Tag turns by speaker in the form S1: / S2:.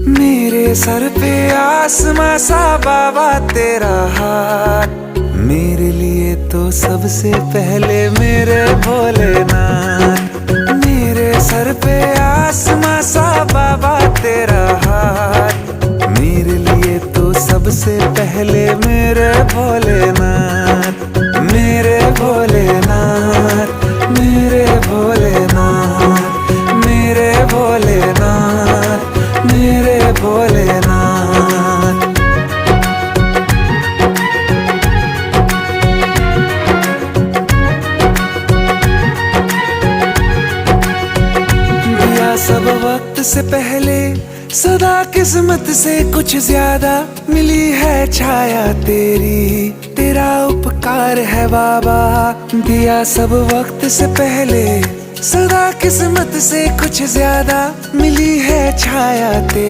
S1: मेरे सर पे आसमां सा बाबा तेरा हाथ, मेरे लिए तो सबसे पहले मेरे भोलेनाथ। मेरे सर पे आसमां सा बाबा तेरा हाथ, मेरे लिए तो सबसे पहले मेरे भोलेनाथ। मेरे भोलेनाथ, मेरे भोलेनाथ, मेरे भोलेनाथ, मेरे भोलेनाथ। दिया सब वक्त से पहले, सदा किस्मत से कुछ ज्यादा, मिली है छाया तेरी, तेरा उपकार है बाबा। दिया सब वक्त से पहले, सदा किस्मत से कुछ ज्यादा, मिली है छाया तेरी।